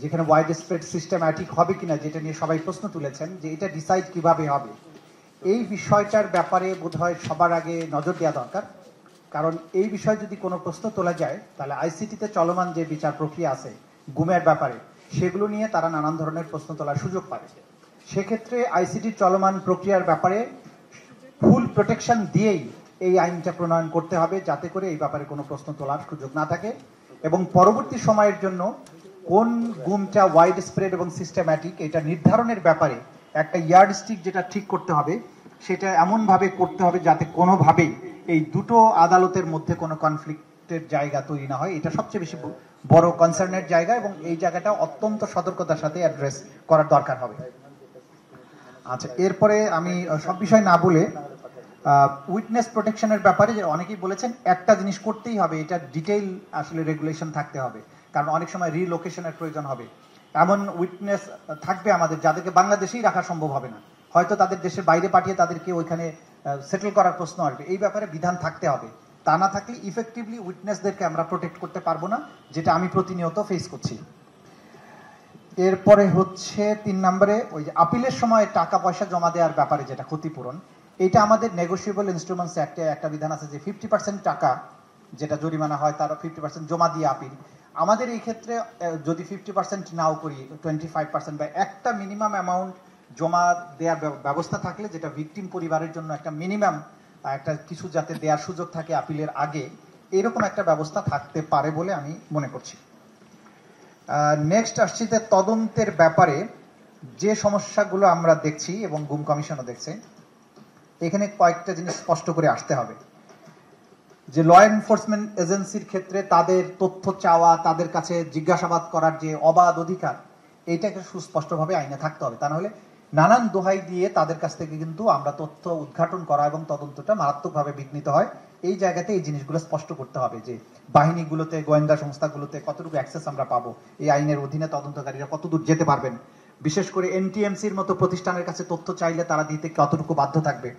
যেখানে wide spread systematic হবে কিনা, যেটা নিয়ে সবাই প্রশ্ন তুলেছেন যে এটা ডিসাইড কিভাবে হবে, এই বিষয়টার ব্যাপারে বোধহয় সবার আগে নজর দেওয়া দরকার। কারণ এই বিষয়ে যদি কোনো প্রশ্ন তোলা যায় তাহলে আইসিটিতে চলমান যে বিচার প্রক্রিয়া আছে গুমের ব্যাপারে, সেগুলো নিয়ে তারা নানান ধরনের প্রশ্ন তোলার সুযোগ পাবে। সেক্ষেত্রে আইসিটির চলমান প্রক্রিয়ার ব্যাপারে ফুল প্রোটেকশন দিয়েই এই আইনটা প্রণয়ন করতে হবে, যাতে করে এই ব্যাপারে কোনো প্রশ্ন তোলার সুযোগ না থাকে। এবং পরবর্তী সময়ের জন্য কোন গুমটা ওয়াইড স্প্রেড এবং সিস্টেম্যাটিক এটা নির্ধারণের ব্যাপারে একটা ইয়ার্ডস্টিক যেটা ঠিক করতে হবে, সেটা এমনভাবে করতে হবে যাতে কোনোভাবেই এই দুটো আদালতের মধ্যে কোনো কনফ্লিক্টের জায়গা তৈরি না হয়। এটা সবচেয়ে বেশি বড় কনসার্নের জায়গা এবং এই জায়গাটা অত্যন্ত সতর্কতার সাথে অ্যাড্রেস করার দরকার হবে। আচ্ছা, এরপরে আমি সব বিষয় না বলে উইটনেস প্রোটেকশনের ব্যাপারে যে অনেকেই বলেছেন একটা জিনিস করতেই হবে, এটা ডিটেইল আসলে রেগুলেশন থাকতে হবে, কারণ অনেক সময় রিলোকেশনের প্রয়োজন হবে। এমন উইটনেস থাকবে আমাদের যাদেরকে বাংলাদেশেই রাখা সম্ভব হবে না, হয়তো তাদের দেশের বাইরে পাঠিয়ে তাদেরকে ওইখানে সেটেল করার প্রশ্ন আসবে। এই ব্যাপারে বিধান থাকতে হবে, তা না থাকলে ইফেক্টিভলি উইটনেসদেরকে আমরা প্রোটেক্ট করতে পারবো না, যেটা আমি প্রতিনিয়ত ফেস করছি। এরপরে হচ্ছে 3 নম্বরে ওই যে আপিলের সময় টাকা পয়সা জমা দেওয়ার ব্যাপারে যেটা ক্ষতিপূরণ, এটা আমাদের নেগোশিয়েবল ইনস্ট্রুমেন্টস অ্যাক্টে একটা বিধান আছে যে 50% টাকা যেটা জরিমানা হয় তার 50% জমা দিয়ে আপিল। আমাদের এই ক্ষেত্রে যদি 50% নাও করি, 25% বা একটা মিনিমাম অ্যামাউন্ট জমা দেওয়ার ব্যবস্থা থাকলে, যেটা ভিকটিম পরিবারের জন্য একটা মিনিমাম একটা কিছু যাতে দেওয়ার সুযোগ থাকে আপিলের আগে, এরকম একটা ব্যবস্থা থাকতে পারে বলে আমি মনে করছি। নেক্সট আসছি যে তদন্তের ব্যাপারে যে সমস্যাগুলো আমরা দেখছি এবং গুম কমিশনও দেখছে, এখানে কয়েকটা জিনিস স্পষ্ট করে আসতে হবে। যে ল এনফোর্সমেন্ট এজেন্সির ক্ষেত্রে তাদের তথ্য চাওয়া, তাদের কাছে জিজ্ঞাসাবাদ করার যে অবাধ অধিকার, এইটাকে সুস্পষ্টভাবে আইনে থাকতে হবে। তা নাহলে নানান দোহাই দিয়ে তাদের কাছ থেকে কিন্তু আমরা তথ্য উদ্ঘাটন করা এবং তদন্তটা মারাত্মকভাবে বিঘ্নিত হয়। এই জায়গাতে এই জিনিসগুলো স্পষ্ট করতে হবে যে বাহিনীগুলোতে, গোয়েন্দা সংস্থাগুলোতে কতটুকু অ্যাক্সেস আমরা পাবো, এই আইনের অধীনে তদন্তকারীরা কতদূর যেতে পারবেন, বিশেষ করে এনটিএমসির মতো প্রতিষ্ঠানের কাছে তথ্য চাইলে তারা দিতে কতটুকু বাধ্য থাকবে,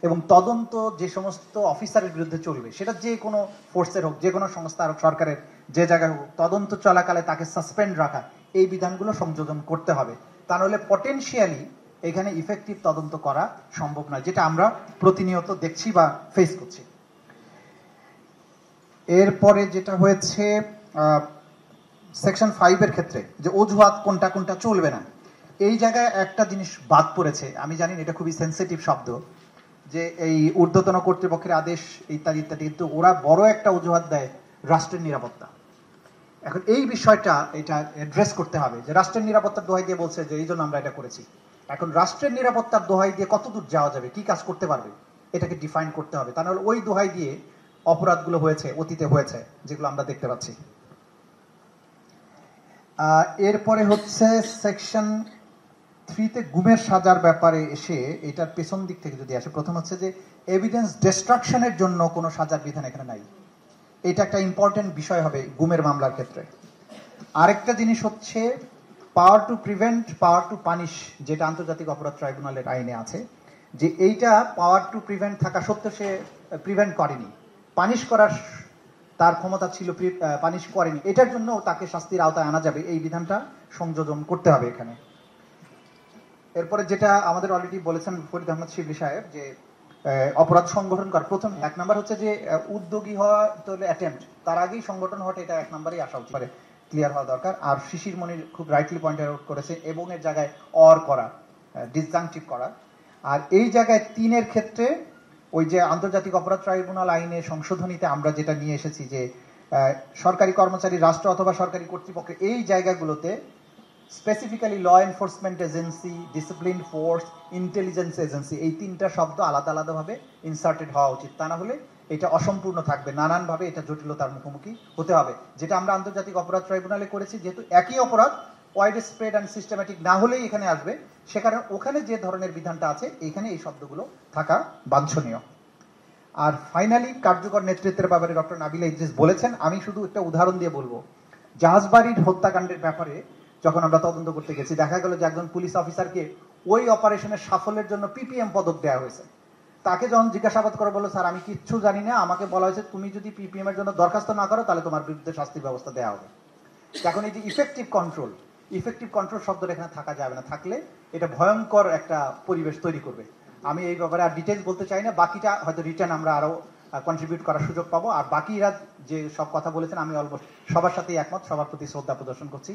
এবং তদন্ত যে সমস্ত অফিসারের বিরুদ্ধে চলবে, সেটা যে কোনো ফোর্সের হোক, যে কোনো সংস্থার হোক, সরকারের যে জায়গায় হোক, তদন্ত চলাকালে তাকে সাসপেন্ড রাখা, এই বিধানগুলো সংযোজন করতে হবে। তা নাহলে পটেনশিয়ালি এখানে ইফেক্টিভ তদন্ত করা সম্ভব নয়, যেটা আমরা প্রতিনিয়ত দেখছি বা ফেস করছি। এরপরে যেটা হয়েছে সেকশন 5 এর ক্ষেত্রে যে অজুহাত কোনটা কোনটা চলবে না, এই জায়গায় একটা জিনিস বাদ পড়েছে। আমি জানি এটা খুবই সেন্সিটিভ শব্দ, যে এই ঊর্ধ্বতন কর্তৃপক্ষের আদেশ ইত্যাদি ইত্যাদি, কিন্তু ওরা বড় একটা অজুহাত দেয় রাষ্ট্রের নিরাপত্তা। এখন এই বিষয়টা এটা অ্যাড্রেস করতে হবে যে রাষ্ট্রের নিরাপত্তার দোহাই দিয়ে বলছে যে এই জন্য আমরা এটা করেছি। এখন রাষ্ট্রের নিরাপত্তার দোহাই দিয়ে কতদূর যাওয়া যাবে, কি কাজ করতে পারবে, এটাকে ডিফাইন করতে হবে। তা নাহলে ওই দোহাই দিয়ে অপরাধগুলো হয়েছে, অতীতে হয়েছে, যেগুলো আমরা দেখতে পাচ্ছি। এরপরে হচ্ছে সেকশন 3-তে গুমের সাজার ব্যাপারে এসে এটার পেছন দিক থেকে যদি আসে, প্রথম হচ্ছে যে এভিডেন্স ডিস্ট্রাকশনের জন্য কোনো সাজার বিধান এখানে নাই। এটা একটা ইম্পর্টেন্ট বিষয় হবে গুমের মামলার ক্ষেত্রে। আরেকটা জিনিস হচ্ছে পাওয়ার to prevent, power two punish, যেটা আন্তর্জাতিক অপরাধ ট্রাইব্যুনালের আইনে আছে, যে এইটা পাওয়ার টু প্রিভেন্ট থাকা সত্ত্বেও সে প্রিভেন্ট করেনি, পানিশ করার তার ক্ষমতা ছিল, পানিশ করেনি, এটার জন্য তাকে শাস্তির আওতায় আনা যাবে, এই বিধানটা সংযোজন করতে হবে এখানে। এরপরে যেটা আমাদের অলরেডি বলেছেন ফরিদ আহমদ শিবলি সাহেব, যে অপরাধ সংগঠন করা, প্রথম 1 নাম্বার হচ্ছে যে উদ্যোগী হওয়া তো অ্যাটেম্প্ট, তার আগেই সংগঠন হওয়াটা, এটা 1 নাম্বারই আসা উচিত, ক্লিয়ার হওয়া দরকার। আর শিশির মনির খুব রাইটলি পয়েন্ট আউট করেছে, এবং এর জায়গায় অর করা, ডিসজাংটিভ করা। আর এই জায়গায় 3-এর ক্ষেত্রে ওই যে আন্তর্জাতিক অপরাধ ট্রাইব্যুনাল আইনে সংশোধনীতে আমরা যেটা নিয়ে এসেছি যে সরকারি কর্মচারী, রাষ্ট্র অথবা সরকারি কর্তৃপক্ষ, এই জায়গাগুলোতে specifically law enforcement agency, discipline force, intelligence agency, এই 3টা শব্দ আলাদা আলাদাভাবে ইনসার্টেড হওয়া উচিত। তা না হলে এটা অসম্পূর্ণ থাকবে, নানানভাবে এটা জটিলতার মুখোমুখি হতে হবে। যেটা আমরা আন্তর্জাতিক অপরাধ ট্রাইব্যুনালে করেছি, যেহেতু একই অপরাধ ওয়াইড স্প্রেড অ্যান্ড সিস্টেম্যাটিক না হলেই এখানে আসবে, সেখানে ওখানে যে ধরনের বিধানটা আছে এখানে এই শব্দগুলো থাকা বাঞ্ছনীয়। আর ফাইনালি কার্যকর নেতৃত্বের ব্যাপারে ডক্টর নাবিলা ইদ্রিস বলেছেন, আমি শুধু একটা উদাহরণ দিয়ে বলবো। জাহাজবাড়ির হত্যাকাণ্ডের ব্যাপারে যখন আমরা তদন্ত করতে গেছি, দেখা গেল যে একজন পুলিশ অফিসারকে ওই অপারেশনের সাফল্যের জন্য পিপিএম পদক দেওয়া হয়েছে। তাকে যখন জিজ্ঞাসাবাদ করে বললো, স্যার আমি কিচ্ছু জানি না, আমাকে বলা হয়েছে তুমি যদি পিপিএম এর জন্য দরখাস্ত না করো তাহলে তোমার বিরুদ্ধে শাস্তির ব্যবস্থা দেওয়া হবে। এখন এই যে ইফেক্টিভ কন্ট্রোল, ইফেক্টিভ কন্ট্রোল শব্দটা এখানে থাকা যাবে না, থাকলে এটা ভয়ঙ্কর একটা পরিবেশ তৈরি করবে। আমি এই ব্যাপারে আর ডিটেলস বলতে চাই না, বাকিটা হয়তো রিটার্ন আমরা আরো কন্ট্রিবিউট করার সুযোগ পাবো। আর বাকিরা যে সব কথা বলেছেন আমি অলমোস্ট সবার সাথেই একমত, সবার প্রতি শ্রদ্ধা প্রদর্শন করছি।